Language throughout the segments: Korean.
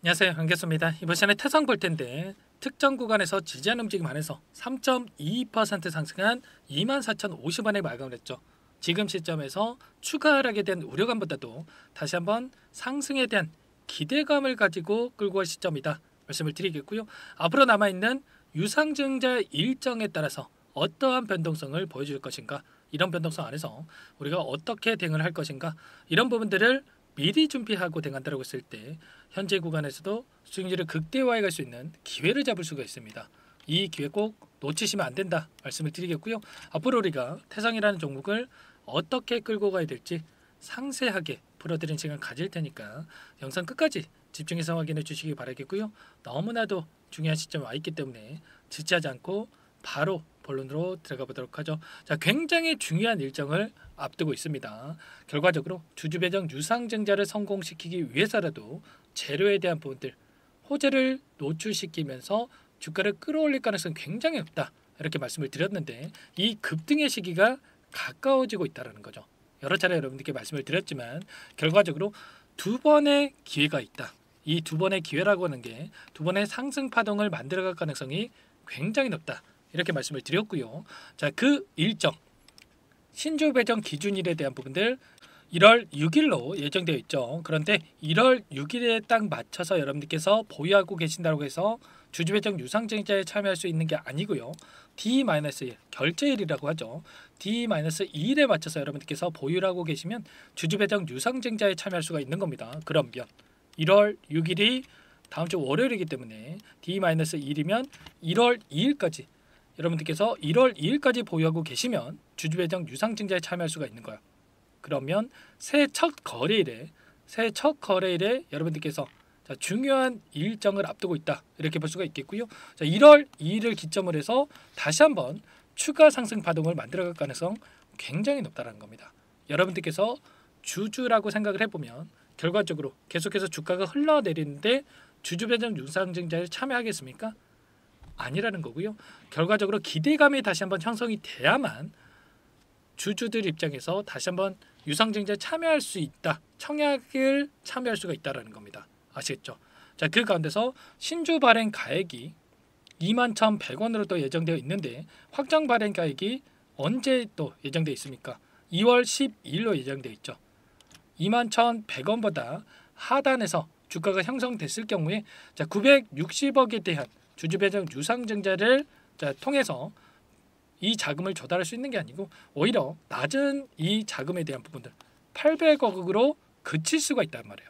안녕하세요, 반갑습니다. 이번 시간에 태성 볼 텐데 특정 구간에서 지지하는 움직임 안에서 3.22% 상승한 24,050원에 마감을 했죠. 지금 시점에서 추가 하락에 대한 우려감보다도 다시 한번 상승에 대한 기대감을 가지고 끌고 갈 시점이다 말씀을 드리겠고요. 앞으로 남아있는 유상증자 일정에 따라서 어떠한 변동성을 보여줄 것인가, 이런 변동성 안에서 우리가 어떻게 대응을 할 것인가, 이런 부분들을 미리 준비하고 대응한다고 했을 때 현재 구간에서도 수익률을 극대화해 갈 수 있는 기회를 잡을 수가 있습니다. 이 기회 꼭 놓치시면 안 된다 말씀을 드리겠고요. 앞으로 우리가 태성이라는 종목을 어떻게 끌고 가야 될지 상세하게 풀어드리는 시간 가질 테니까 영상 끝까지 집중해서 확인해 주시기 바라겠고요. 너무나도 중요한 시점에 와 있기 때문에 지체하지 않고 바로 본론으로 들어가 보도록 하죠. 자, 굉장히 중요한 일정을 앞두고 있습니다. 결과적으로 주주 배정 유상증자를 성공시키기 위해서라도 재료에 대한 부분들 호재를 노출시키면서 주가를 끌어올릴 가능성이 굉장히 높다, 이렇게 말씀을 드렸는데 이 급등의 시기가 가까워지고 있다는 거죠. 여러 차례 여러분들께 말씀을 드렸지만 결과적으로 두 번의 기회가 있다. 이 두 번의 기회라고 하는 게 두 번의 상승 파동을 만들어갈 가능성이 굉장히 높다, 이렇게 말씀을 드렸고요. 자, 그 일정 신주 배정 기준일에 대한 부분들 1월 6일로 예정되어 있죠. 그런데 1월 6일에 딱 맞춰서 여러분들께서 보유하고 계신다고 해서 주주 배정 유상증자에 참여할 수 있는 게 아니고요. D-1 결제일이라고 하죠. D-2일에 맞춰서 여러분들께서 보유를 하고 계시면 주주 배정 유상증자에 참여할 수가 있는 겁니다. 그러면 1월 6일이 다음 주 월요일이기 때문에 D-1이면 1월 2일까지 여러분들께서 1월 2일까지 보유하고 계시면 주주 배정 유상증자에 참여할 수가 있는 거예요. 그러면 새해 첫 거래일에 여러분들께서 중요한 일정을 앞두고 있다, 이렇게 볼 수가 있겠고요. 1월 2일을 기점으로 해서 다시 한번 추가 상승 파동을 만들어갈 가능성 굉장히 높다는 겁니다. 여러분들께서 주주라고 생각을 해보면 결과적으로 계속해서 주가가 흘러내리는데 주주 배정 유상증자에 참여하겠습니까? 아니라는 거고요. 결과적으로 기대감이 다시 한번 형성이 돼야만 주주들 입장에서 다시 한번 유상증자에 참여할 수 있다, 청약을 참여할 수가 있다라는 겁니다. 아시겠죠? 자, 그 가운데서 신주 발행 가액이 21,100원으로 또 예정되어 있는데 확정 발행 가액이 언제 또 예정되어 있습니까? 2월 12일로 예정되어 있죠. 21,100원보다 하단에서 주가가 형성됐을 경우에 960억에 대한 주주 배정 유상증자를 통해서 이 자금을 조달할 수 있는 게 아니고 오히려 낮은 이 자금에 대한 부분들 800억으로 그칠 수가 있단 말이에요.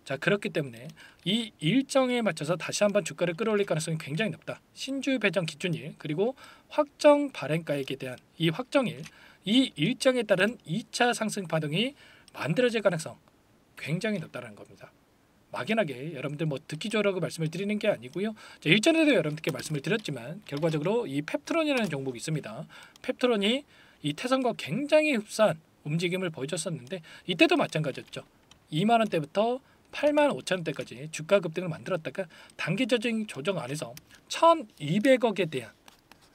자, 그렇기 때문에 이 일정에 맞춰서 다시 한번 주가를 끌어올릴 가능성이 굉장히 높다. 신주 배정 기준일 그리고 확정 발행가액에 대한 이 확정일, 이 일정에 따른 2차 상승 파동이 만들어질 가능성 굉장히 높다는 겁니다. 막연하게 여러분들 듣기 좋으라고 말씀을 드리는 게 아니고요. 일전에도 여러분들께 말씀을 드렸지만 결과적으로 이 펩트론이라는 종목이 있습니다. 펩트론이 이 태성과 굉장히 흡사한 움직임을 보여줬었는데 이때도 마찬가지였죠. 2만 원대부터 8만 5천 원대까지 주가 급등을 만들었다가 단기적인 조정 안에서 1,200억에 대한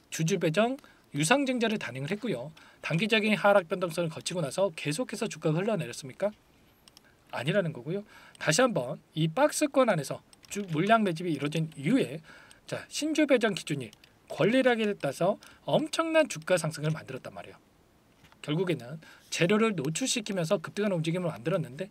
주주 배정 유상증자를 단행을 했고요. 단기적인 하락 변동성을 거치고 나서 계속해서 주가가 흘러내렸습니까? 아니라는 거고요. 다시 한번 이 박스권 안에서 물량 매집이 이루어진 이후에 신주 배정 기준이 권리락에 따라서 엄청난 주가 상승을 만들었단 말이에요. 결국에는 재료를 노출시키면서 급등하는 움직임을 만들었는데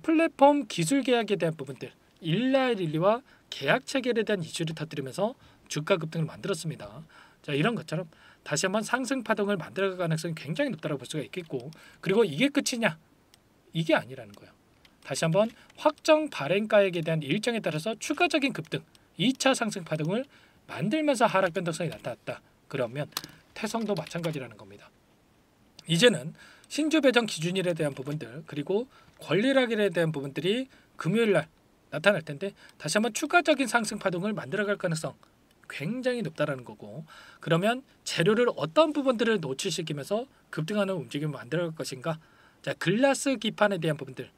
플랫폼 기술 계약에 대한 부분들 일라일리와 계약 체결에 대한 이슈를 터뜨리면서 주가 급등을 만들었습니다. 이런 것처럼 다시 한번 상승 파동을 만들어갈 가능성이 굉장히 높다고 볼 수가 있겠고, 그리고 이게 끝이냐? 이게 아니라는 거예요. 다시 한번 확정 발행가액에 대한 일정에 따라서 추가적인 급등 2차 상승 파동을 만들면서 하락 변동성이 나타났다. 그러면 태성도 마찬가지라는 겁니다. 이제는 신주 배정 기준일에 대한 부분들 그리고 권리락일에 대한 부분들이 금요일날 나타날 텐데 다시 한번 추가적인 상승 파동을 만들어갈 가능성 굉장히 높다라는 거고, 그러면 재료를 어떤 부분들을 노출시키면서 급등하는 움직임을 만들어갈 것인가? 글라스 기판에 대한 부분들,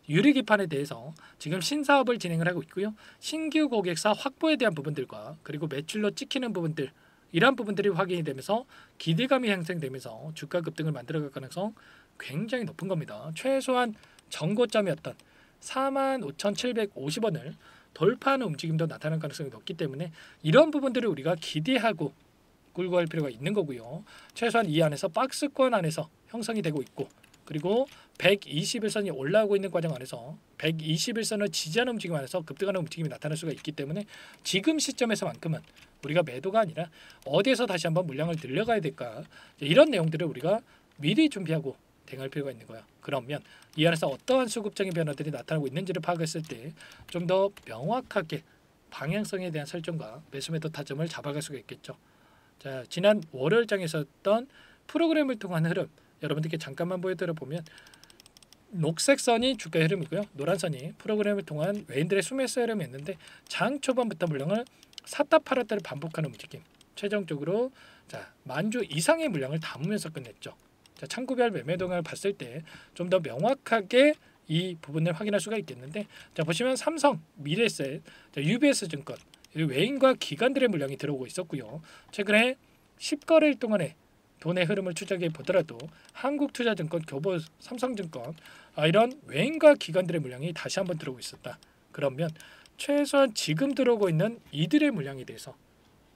유리 기판에 대해서 지금 신사업을 진행을 하고 있고요. 신규 고객사 확보에 대한 부분들과 그리고 매출로 찍히는 부분들, 이러한 부분들이 확인이 되면서 기대감이 형성되면서 주가 급등을 만들어갈 가능성 굉장히 높은 겁니다. 최소한 전고점이었던 45,750원을 돌파하는 움직임도 나타날 가능성이 높기 때문에 이런 부분들을 우리가 기대하고 끌고 갈 필요가 있는 거고요. 최소한 이 안에서 박스권 안에서 형성이 되고 있고, 그리고 121선이 올라오고 있는 과정 안에서 121선을 지지하는 움직임 안에서 급등하는 움직임이 나타날 수가 있기 때문에 지금 시점에서만큼은 우리가 매도가 아니라 어디에서 다시 한번 물량을 늘려가야 될까, 이런 내용들을 우리가 미리 준비하고 대응할 필요가 있는 거야. 그러면 이 안에서 어떠한 수급적인 변화들이 나타나고 있는지를 파악했을 때 좀 더 명확하게 방향성에 대한 설정과 매수 매도 타점을 잡아갈 수가 있겠죠. 자, 지난 월요일장에서 했던 프로그램을 통한 흐름 여러분들께 잠깐만 보여드려 보면, 녹색 선이 주가의 흐름이고요. 노란 선이 프로그램을 통한 외인들의 수매수 흐름이었는데 장 초반부터 물량을 샀다 팔았다를 반복하는 움직임. 최종적으로 자, 만주 이상의 물량을 담으면서 끝냈죠. 자, 창구별 매매 동향을 봤을 때 좀 더 명확하게 이 부분을 확인할 수가 있겠는데, 자 보시면 삼성, 미래에셋, UBS 증권 외인과 기관들의 물량이 들어오고 있었고요. 최근에 10거래일 동안에 돈의 흐름을 추적해 보더라도 한국투자증권, 교보, 삼성증권 이런 외인과 기관들의 물량이 다시 한번 들어오고 있었다. 그러면 최소한 지금 들어오고 있는 이들의 물량에 대해서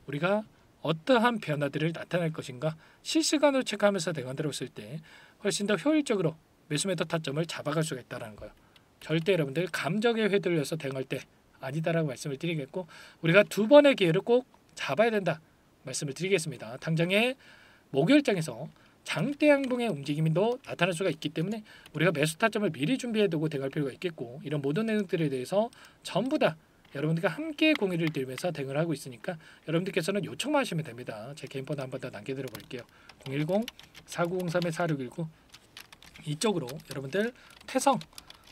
우리가 어떠한 변화들을 나타낼 것인가 실시간으로 체크하면서 대응을 들어왔을 때 훨씬 더 효율적으로 매수 매도 타점을 잡아갈 수가 있다는 거예요. 절대 여러분들 감정에 휘둘려서 대응할 때 아니다라고 말씀을 드리겠고, 우리가 두 번의 기회를 꼭 잡아야 된다 말씀을 드리겠습니다. 당장에 목요일장에서 장대 양봉의 움직임도 나타날 수가 있기 때문에 우리가 매수 타점을 미리 준비해두고 대응할 필요가 있겠고, 이런 모든 내용들에 대해서 전부 다 여러분들과 함께 공유를 드리면서 대응을 하고 있으니까 여러분들께서는 요청만 하시면 됩니다. 제 개인 번호 한번 더 남겨드려 볼게요. 010-4903-4619 이쪽으로 여러분들 태성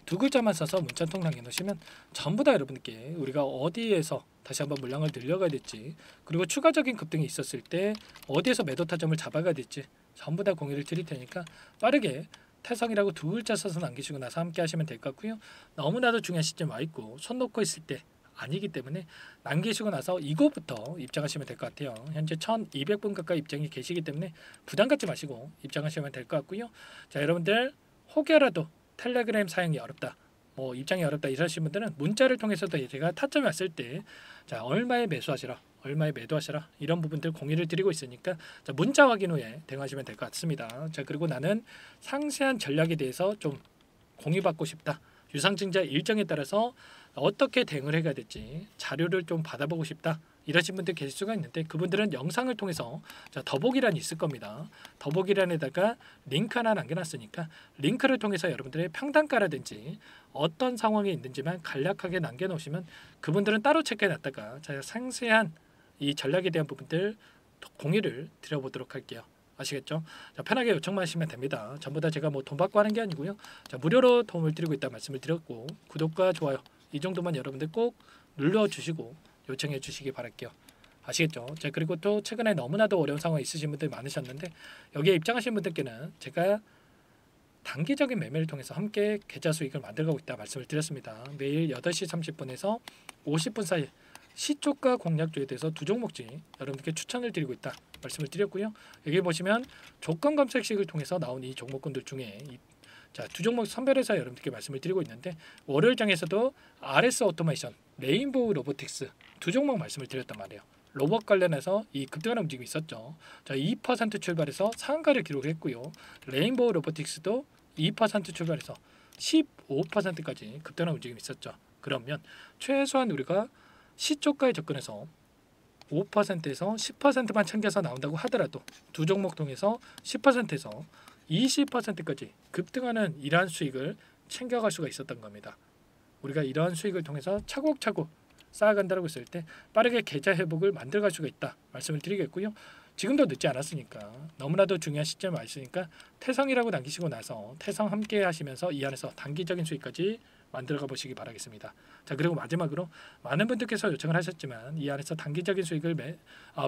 두 글자만 써서 문자통 남겨놓으시면 전부 다 여러분께 우리가 어디에서 다시 한번 물량을 늘려가야 될지, 그리고 추가적인 급등이 있었을 때 어디에서 매도 타점을 잡아가야 될지 전부 다 공유를 드릴 테니까 빠르게 태성이라고 두 글자 써서 남기시고 나서 함께 하시면 될 것 같고요. 너무나도 중요한 시점 와 있고 손 놓고 있을 때 아니기 때문에 남기시고 나서 이거부터 입장하시면 될 것 같아요. 현재 1200분 가까이 입장이 계시기 때문에 부담 갖지 마시고 입장하시면 될 것 같고요. 자, 여러분들 혹여라도 텔레그램 사용이 어렵다, 뭐 입장이 어렵다 이러신 분들은 문자를 통해서도 제가 타점이 왔을 때 자, 얼마에 매수하시라, 얼마에 매도하시라 이런 부분들 공유를 드리고 있으니까 자, 문자 확인 후에 대응하시면 될 것 같습니다. 자, 그리고 나는 상세한 전략에 대해서 좀 공유받고 싶다, 유상증자 일정에 따라서 어떻게 대응을 해야 될지 자료를 좀 받아보고 싶다 이러신 분들 계실 수가 있는데, 그분들은 영상을 통해서 자, 더보기란이 있을 겁니다. 더보기란에다가 링크 하나 남겨놨으니까 링크를 통해서 여러분들의 평단가라든지 어떤 상황에 있는지만 간략하게 남겨놓으시면 그분들은 따로 체크해놨다가 자, 상세한 이 전략에 대한 부분들 공유를 드려보도록 할게요. 아시겠죠? 자, 편하게 요청만 하시면 됩니다. 전부 다 제가 뭐 돈 받고 하는 게 아니고요. 자, 무료로 도움을 드리고 있다 말씀을 드렸고, 구독과 좋아요 이 정도만 여러분들 꼭 눌러주시고 요청해 주시기 바랄게요. 아시겠죠? 자, 그리고 또 최근에 너무나도 어려운 상황이 있으신 분들 많으셨는데 여기에 입장하신 분들께는 제가 단기적인 매매를 통해서 함께 계좌 수익을 만들어가고 있다 말씀을 드렸습니다. 매일 8시 30분에서 50분 사이 시초가 공략주에 대해서 두 종목씩 여러분들께 추천을 드리고 있다 말씀을 드렸고요. 여기 보시면 조건 검색식을 통해서 나온 이 종목군들 중에 자, 두 종목 선별해서 여러분들께 말씀을 드리고 있는데, 월요일장에서도 RS 오토메이션, 레인보우 로보틱스 두 종목 말씀을 드렸단 말이에요. 로봇 관련해서 이 급등하는 움직임이 있었죠. 자, 2% 출발해서 상한가를 기록했고요. 레인보우 로보틱스도 2% 출발해서 15%까지 급등하는 움직임이 있었죠. 그러면 최소한 우리가 시초가에 접근해서 5%에서 10%만 챙겨서 나온다고 하더라도 두 종목 통해서 10%에서 20%까지 급등하는 이러한 수익을 챙겨갈 수가 있었던 겁니다. 우리가 이러한 수익을 통해서 차곡차곡 쌓아간다고 했을 때 빠르게 계좌 회복을 만들어갈 수가 있다 말씀을 드리겠고요. 지금도 늦지 않았으니까, 너무나도 중요한 시점에 와 있으니까 태성이라고 남기시고 나서 태성 함께 하시면서 이 안에서 단기적인 수익까지 만들어가 보시기 바라겠습니다. 자, 그리고 마지막으로 많은 분들께서 요청을 하셨지만 이 안에서 단기적인 수익을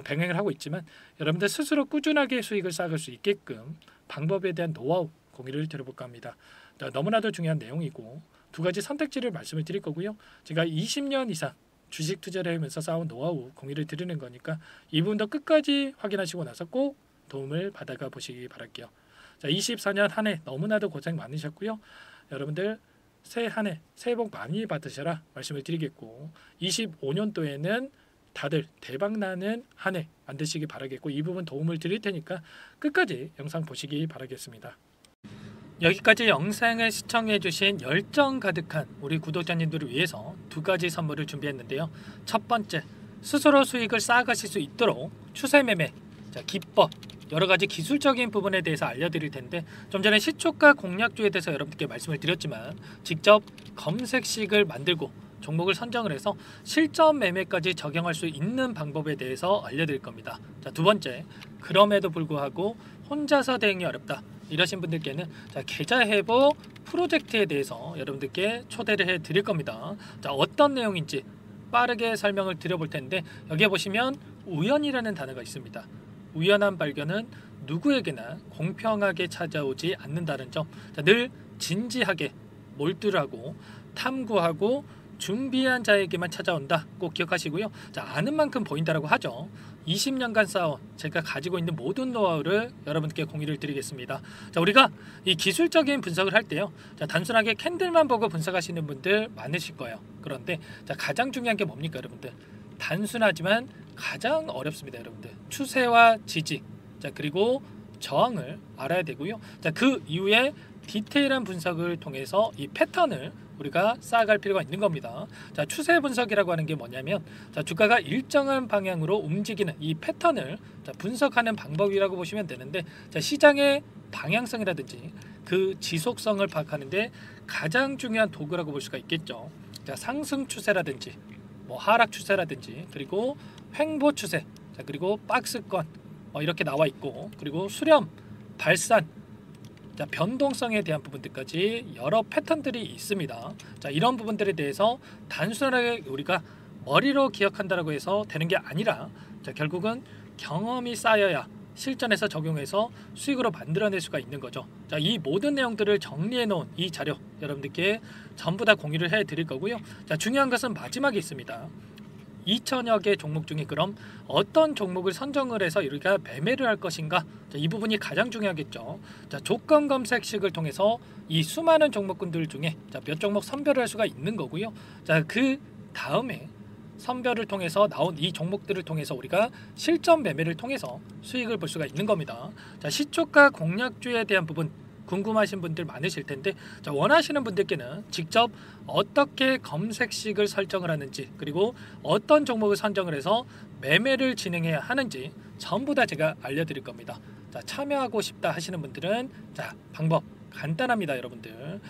병행을 하고 있지만 여러분들 스스로 꾸준하게 수익을 쌓을 수 있게끔 방법에 대한 노하우 공유를 드려볼까 합니다. 자, 너무나도 중요한 내용이고 두 가지 선택지를 말씀을 드릴 거고요. 제가 20년 이상 주식 투자를 하면서 쌓은 노하우 공유를 드리는 거니까 이 부분도 끝까지 확인하시고 나서 꼭 도움을 받아가 보시기 바랄게요. 자, 24년 한 해 너무나도 고생 많으셨고요. 여러분들 새해 복 많이 받으셔라 말씀을 드리겠고 25년도에는 다들 대박나는 한 해 만드시기 바라겠고 이 부분 도움을 드릴 테니까 끝까지 영상 보시기 바라겠습니다. 여기까지 영상을 시청해주신 열정 가득한 우리 구독자님들을 위해서 두 가지 선물을 준비했는데요. 첫 번째, 스스로 수익을 쌓아가실 수 있도록 추세매매 기법 여러가지 기술적인 부분에 대해서 알려드릴 텐데 좀 전에 시초가 공략주에 대해서 여러분들께 말씀을 드렸지만 직접 검색식을 만들고 종목을 선정을 해서 실전 매매까지 적용할 수 있는 방법에 대해서 알려드릴 겁니다. 자, 두 번째, 그럼에도 불구하고 혼자서 대응이 어렵다 이러신 분들께는 계좌 회복 프로젝트에 대해서 여러분들께 초대를 해 드릴 겁니다. 자, 어떤 내용인지 빠르게 설명을 드려볼 텐데 여기에 보시면 우연이라는 단어가 있습니다. 우연한 발견은 누구에게나 공평하게 찾아오지 않는다는 점, 늘 진지하게 몰두하고 탐구하고 준비한 자에게만 찾아온다 꼭 기억하시고요. 자, 아는 만큼 보인다라고 하죠. 20년간 쌓아온 제가 가지고 있는 모든 노하우를 여러분께 공유를 드리겠습니다. 자, 우리가 이 기술적인 분석을 할 때요, 자, 단순하게 캔들만 보고 분석하시는 분들 많으실 거예요. 그런데 자, 가장 중요한 게 뭡니까 여러분들? 단순하지만 가장 어렵습니다. 여러분들 추세와 지지, 자, 그리고 저항을 알아야 되고요. 자, 그 이후에 디테일한 분석을 통해서 이 패턴을 우리가 쌓아갈 필요가 있는 겁니다. 자, 추세 분석이라고 하는 게 뭐냐면 자, 주가가 일정한 방향으로 움직이는 이 패턴을 분석하는 방법이라고 보시면 되는데 자, 시장의 방향성이라든지 그 지속성을 파악하는데 가장 중요한 도구라고 볼 수가 있겠죠. 자, 상승 추세라든지 하락 추세라든지 그리고 횡보 추세, 자, 그리고 박스권 이렇게 나와 있고 그리고 수렴, 발산, 자, 변동성에 대한 부분들까지 여러 패턴들이 있습니다. 자, 이런 부분들에 대해서 단순하게 우리가 머리로 기억한다고 해서 되는 게 아니라 자, 결국은 경험이 쌓여야 실전에서 적용해서 수익으로 만들어낼 수가 있는 거죠. 자, 이 모든 내용들을 정리해 놓은 이 자료 여러분들께 전부 다 공유를 해 드릴 거고요. 자, 중요한 것은 마지막에 있습니다. 2천여 개 종목 중에 그럼 어떤 종목을 선정을 해서 우리가 매매를 할 것인가? 자, 이 부분이 가장 중요하겠죠. 자, 조건 검색식을 통해서 이 수많은 종목군들 중에 자, 몇 종목 선별을 할 수가 있는 거고요. 자, 그 다음에 선별을 통해서 나온 이 종목들을 통해서 우리가 실전 매매를 통해서 수익을 볼 수가 있는 겁니다. 자, 시초가 공략주에 대한 부분 궁금하신 분들 많으실 텐데 자, 원하시는 분들께는 직접 어떻게 검색식을 설정을 하는지 그리고 어떤 종목을 선정을 해서 매매를 진행해야 하는지 전부 다 제가 알려드릴 겁니다. 자, 참여하고 싶다 하시는 분들은 자, 방법 간단합니다. 여러분들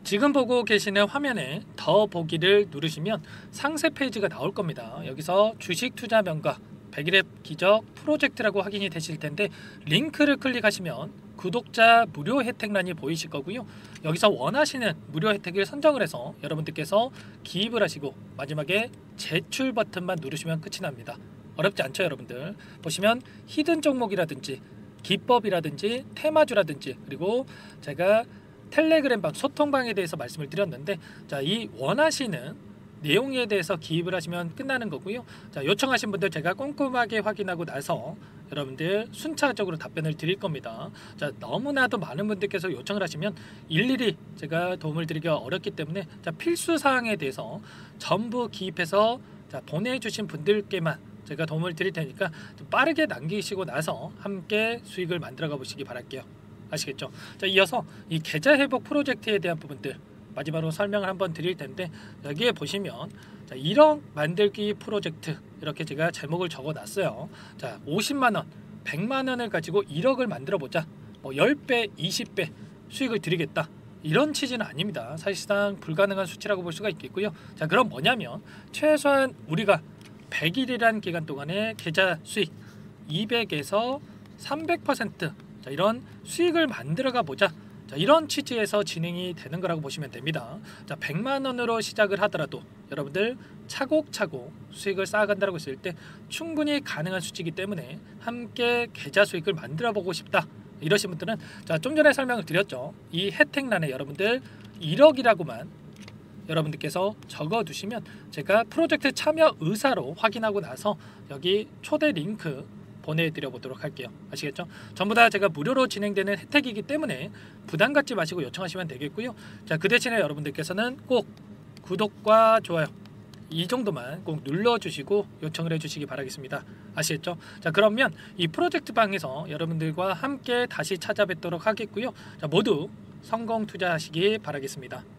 지금 보고 계시는 화면에 더 보기를 누르시면 상세 페이지가 나올 겁니다. 여기서 주식 투자 명가 100일의 기적 프로젝트라고 확인이 되실 텐데 링크를 클릭하시면 구독자 무료 혜택란이 보이실 거고요. 여기서 원하시는 무료 혜택을 선정을 해서 여러분들께서 기입을 하시고 마지막에 제출 버튼만 누르시면 끝이 납니다. 어렵지 않죠 여러분들. 보시면 히든 종목이라든지 기법이라든지 테마주라든지 그리고 제가 텔레그램방 소통방에 대해서 말씀을 드렸는데 자, 이 원하시는 내용에 대해서 기입을 하시면 끝나는 거고요. 자, 요청하신 분들 제가 꼼꼼하게 확인하고 나서 여러분들 순차적으로 답변을 드릴 겁니다. 자, 너무나도 많은 분들께서 요청을 하시면 일일이 제가 도움을 드리기가 어렵기 때문에 자, 필수 사항에 대해서 전부 기입해서 자, 보내주신 분들께만 제가 도움을 드릴 테니까 좀 빠르게 남기시고 나서 함께 수익을 만들어 가 보시기 바랄게요. 아시겠죠? 자, 이어서 이 계좌 회복 프로젝트에 대한 부분들 마지막으로 설명을 한번 드릴 텐데 여기에 보시면 자, 1억 만들기 프로젝트 이렇게 제가 제목을 적어 놨어요. 자, 50만원 100만원을 가지고 1억을 만들어 보자, 10배 20배 수익을 드리겠다 이런 취지는 아닙니다. 사실상 불가능한 수치라고 볼 수가 있겠고요. 자, 그럼 뭐냐면 최소한 우리가 100일이란 기간 동안에 계좌 수익 200에서 300% 자, 이런 수익을 만들어가 보자, 자, 이런 취지에서 진행이 되는 거라고 보시면 됩니다. 자, 100만 원으로 시작을 하더라도 여러분들 차곡차곡 수익을 쌓아간다고 했을 때 충분히 가능한 수치이기 때문에 함께 계좌 수익을 만들어 보고 싶다 이러신 분들은 자, 좀 전에 설명을 드렸죠. 이 혜택란에 여러분들 1억이라고만 여러분들께서 적어 두시면 제가 프로젝트 참여 의사로 확인하고 나서 여기 초대 링크 보내드려 보도록 할게요. 아시겠죠? 전부 다 제가 무료로 진행되는 혜택이기 때문에 부담 갖지 마시고 요청하시면 되겠고요. 자, 그 대신에 여러분들께서는 꼭 구독과 좋아요 이 정도만 꼭 눌러주시고 요청을 해주시기 바라겠습니다. 아시겠죠? 자, 그러면 이 프로젝트 방에서 여러분들과 함께 다시 찾아뵙도록 하겠고요. 자, 모두 성공 투자하시기 바라겠습니다.